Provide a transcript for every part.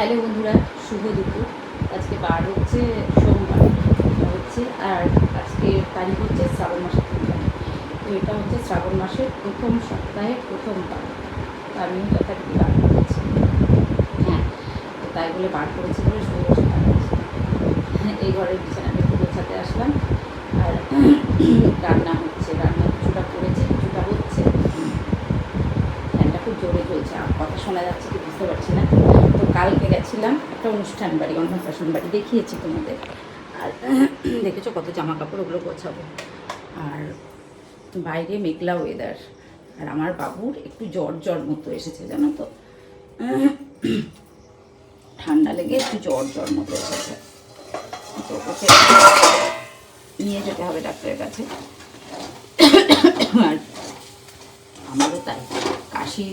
Hello বন্ধুরা, শুভ দুপুর। আজকে বার হচ্ছে সোমবার হচ্ছে, আর আজকে তারিখ হচ্ছে শ্রাবণ মাসের 3 তারিখ। তো এটা হচ্ছে শ্রাবণ মাসের প্রথম সপ্তাহের প্রথম বার। তো আমিও যথারীতি বার করেছি। হ্যাঁ, তো তাই বলে বার করেছি বলে শুভ বসে থাকছি। এই ঘরের বিছানাটা একটু গোছাতে আসলাম। আর রান্না হচ্ছে, রান্না কিছুটা করেছি, কিছুটা হচ্ছে। ফ্যানটা খুব জোরে চলছে, কথা শোনা যাচ্ছে কি বুঝতে পারছি না। তো কালকে গেছিলাম একটা অনুষ্ঠান বাড়ি, অন্নপ্রাশন বাড়ি, দেখিয়েছি তোমাদের। আর দেখেছো কত জামা কাপড়, ওগুলো গোছাবো। আর বাইরে মেঘলা ওয়েদার। আর আমার বাবুর একটু জ্বর জ্বর মতো এসেছে, জানো তো, ঠান্ডা লেগে একটু জ্বর জ্বর মতো এসেছে। তো ওকে নিয়ে যেতে হবে ডাক্তারের কাছে। আর আমারও তাই, কাশি,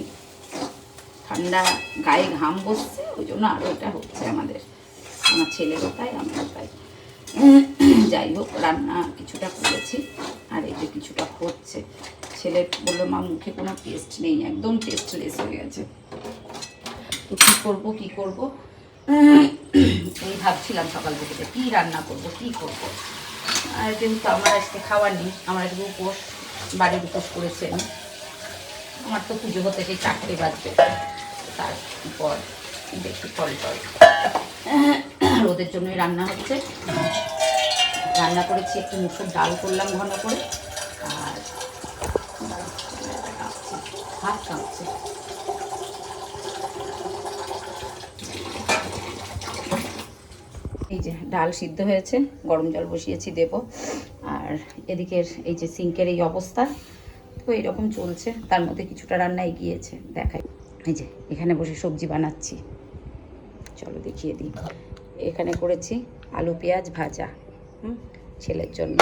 ঠান্ডা, গায়ে ঘাম বসছে, ওই জন্য আরও এটা হচ্ছে আমাদের। আমার ছেলেরও তাই, আমারও তাই। যাই হোক, রান্না কিছুটা করেছি, আর এই যে কিছুটা হচ্ছে। ছেলে বললো মা মুখে কোনো টেস্ট নেই, একদম টেস্টলেস হয়ে গেছে। তো কী করবো কী করবো, এই ভাবছিলাম সকাল থেকে যে কী রান্না করবো কী করবো। আর যেহেতু আমার আজকে খাওয়ার নেই, আমার আজকে উপোস, বাড়ির উপোস করেছেন। আমার তো পুজো হতে সেই 4টে বাজবে, তারপর দেখি ফল টল। ওদের জন্যই রান্না হচ্ছে। রান্না করেছি একটু মুসুর ডাল করলাম ঘন করে, আর হাত কাঁপছে। এই যে ডাল সিদ্ধ হয়েছে, গরম জল বসিয়েছি দেব। আর এদিকের এই যে সিঙ্কের এই অবস্থা, তো এইরকম চলছে। তার মধ্যে কিছুটা রান্না এগিয়েছে, দেখাই। এই যে এখানে বসে সবজি বানাচ্ছি, চলো দেখিয়ে দিই। এখানে করেছি আলু পেঁয়াজ ভাজা, ছেলের জন্য।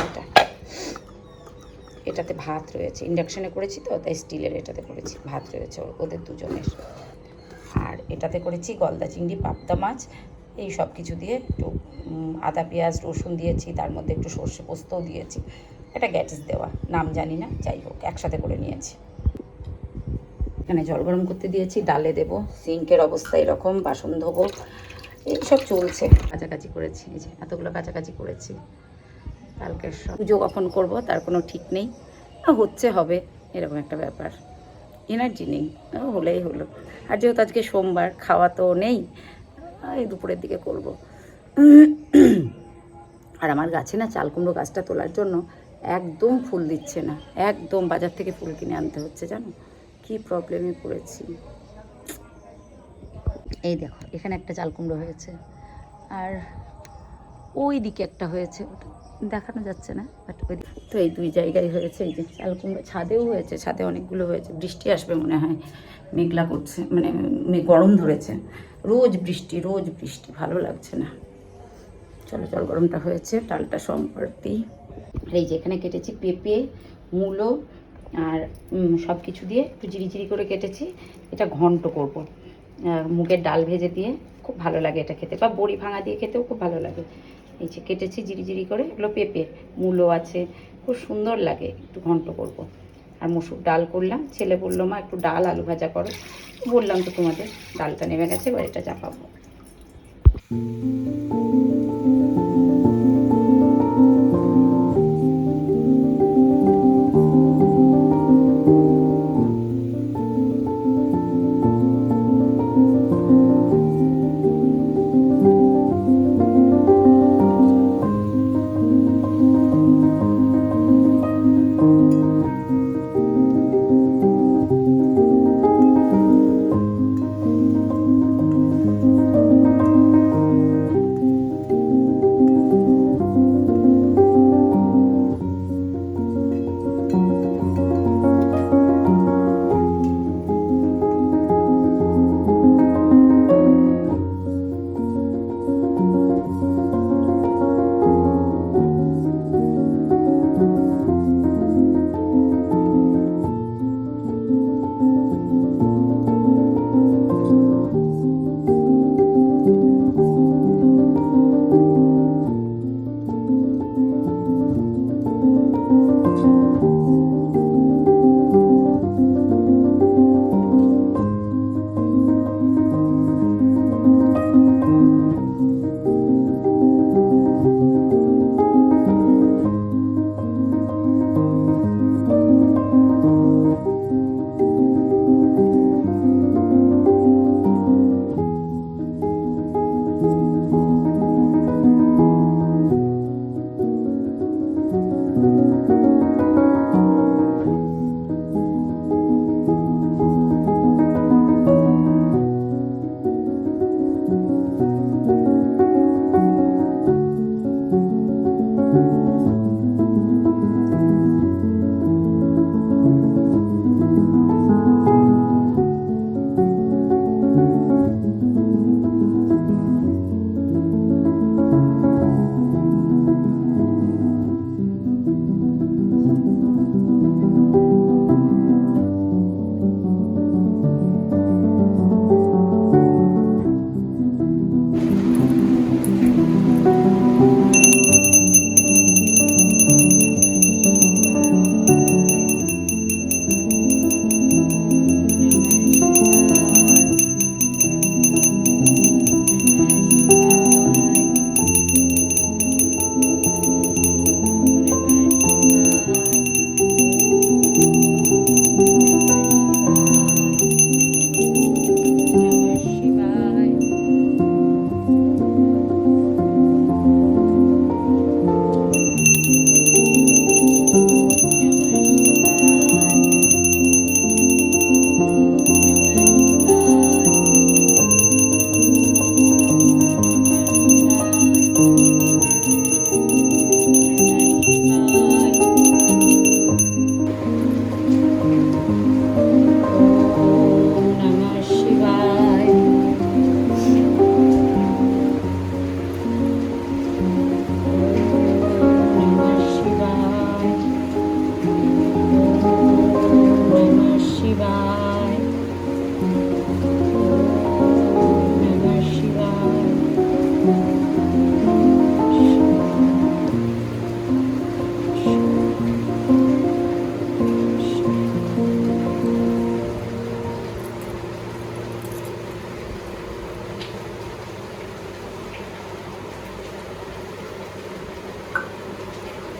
এটাতে ভাত রয়েছে, ইন্ডাকশানে করেছি তো তাই স্টিলের এটাতে করেছি, ভাত রয়েছে ওদের দুজনের। আর এটাতে করেছি গলদা চিংড়ি, পাবদা মাছ, এই সব কিছু দিয়ে একটু আদা পেঁয়াজ রসুন দিয়েছি, তার মধ্যে একটু সর্ষে পোস্তও দিয়েছি। এটা গ্যাটিস দেওয়া, নাম জানি না, যাই হোক একসাথে করে নিয়েছি। এখানে জল গরম করতে দিয়েছি, ডালে দেব। সিঙ্কের অবস্থা এরকম, বাসন ধোবো, এইসব চলছে। কাছাকাছি করেছি, এই যে এতগুলো কাছাকাছি করেছি। কালকে পুজো কখন করবো তার কোনো ঠিক নেই, হচ্ছে হবে এরকম একটা ব্যাপার। এনার্জি নেই, হলেই হলো। আর যেহেতু আজকে সোমবার, খাওয়া তো নেই, এই দুপুরের দিকে করব। আর আমার গাছে না চাল কুমড়ো গাছটা তোলার জন্য একদম ফুল দিচ্ছে না, একদম বাজার থেকে ফুল কিনে আনতে হচ্ছে, জানো কি প্রবলেমে পড়েছি। এই দেখো এখানে একটা চাল কুমড়ো হয়েছে, আর ওই দিকে একটা হয়েছে, ওটা দেখানো যাচ্ছে না, বাট ওই তো এই 2 জায়গায় হয়েছে। এই যে চাল কুমড়ো ছাদেও হয়েছে, ছাদে অনেকগুলো হয়েছে। বৃষ্টি আসবে মনে হয়, মেঘলা করছে, মানে গরম ধরেছে। রোজ বৃষ্টি, ভালো লাগছে না। চলো জল গরমটা হয়েছে, ডালটা সম্পর্তি। আর এই যে এখানে কেটেছি পেঁপে, মূলো, আর সব কিছু দিয়ে একটু জিরি করে কেটেছি। এটা ঘন্ট করব, মুগের ডাল ভেজে দিয়ে খুব ভালো লাগে এটা খেতে, বা বড়ি ভাঙা দিয়ে খেতেও খুব ভালো লাগে। এই যে কেটেছি জিরি করে, এগুলো পেঁপে, মূলো আছে, খুব সুন্দর লাগে, একটু ঘন্ট করব। আর মসুর ডাল করলাম। ছেলে বললো মা একটু ডাল আলু ভাজা করো, বললাম তো তোমাদের, ডালটা নেমে গেছে, এবার এটা চাপাবো।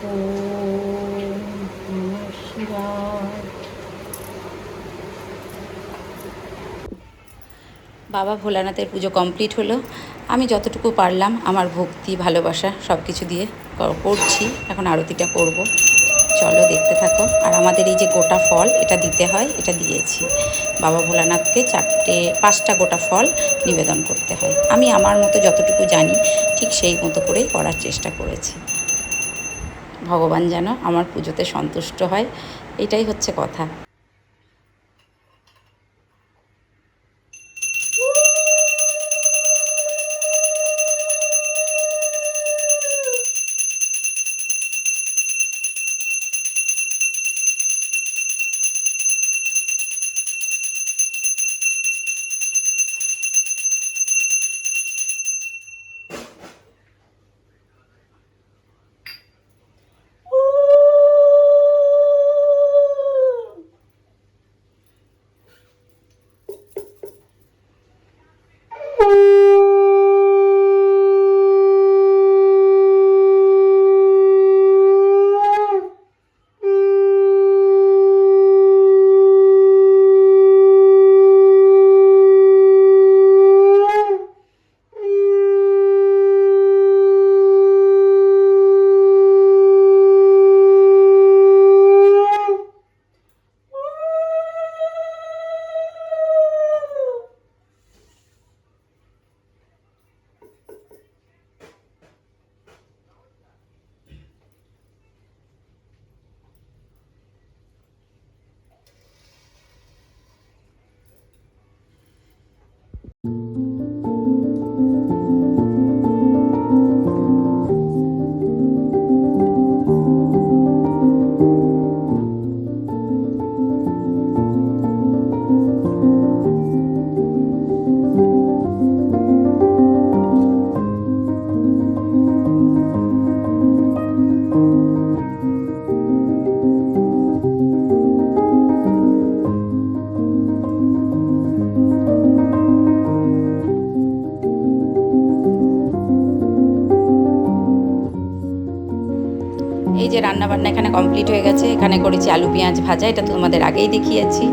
ওম নমঃ শিবায়। বাবা ভোলানাথের পুজো কমপ্লিট হলো। আমি যতটুকু পারলাম আমার ভক্তি ভালোবাসা সব কিছু দিয়ে করছি। এখন আরতিটা করব, চলো দেখতে থাকো। আর আমাদের এই যে গোটা ফল এটা দিতে হয়, এটা দিয়েছি। বাবা ভোলানাথকে 5টা গোটা ফল নিবেদন করতে হয়। আমি আমার মতো যতটুকু জানি ঠিক সেই মতো করেই করার চেষ্টা করেছি। ভগবান যেন আমার পুজোতে সন্তুষ্ট হয়, এটাই হচ্ছে কথা। এই যে রান্নাবান্না এখানে কমপ্লিট হয়ে গেছে। এখানে করেছি আলু পেঁয়াজ ভাজা, এটা তোমাদের আগেই দেখিয়েছি।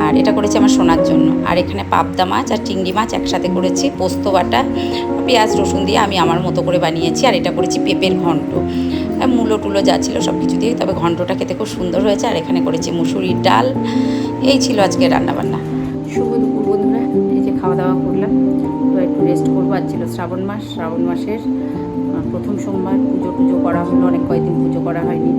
আর এটা করেছি আমার সোনার জন্য। আর এখানে পাবদা মাছ আর চিংড়ি মাছ একসাথে করেছি, পোস্ত বাটা পেঁয়াজ রসুন দিয়ে আমি আমার মতো করে বানিয়েছি। আর এটা করেছি পেঁপের ঘন্ট, মূলো টুলো যা ছিল সব কিছু দিয়ে, তবে ঘন্টটা খেতে খুব সুন্দর হয়েছে। আর এখানে করেছি মুসুরির ডাল। এই ছিল আজকে রান্নাবান্না। শুভ দুপুর বন্ধুরা, এই যে খাওয়া দাওয়া করলাম, তো একটু রেস্ট করবো। আজ ছিল শ্রাবণ মাস, শ্রাবণ মাসের প্রথম সোমবার। পুজো করা হলো, অনেক কয়েকদিন পুজো করা হয়নি।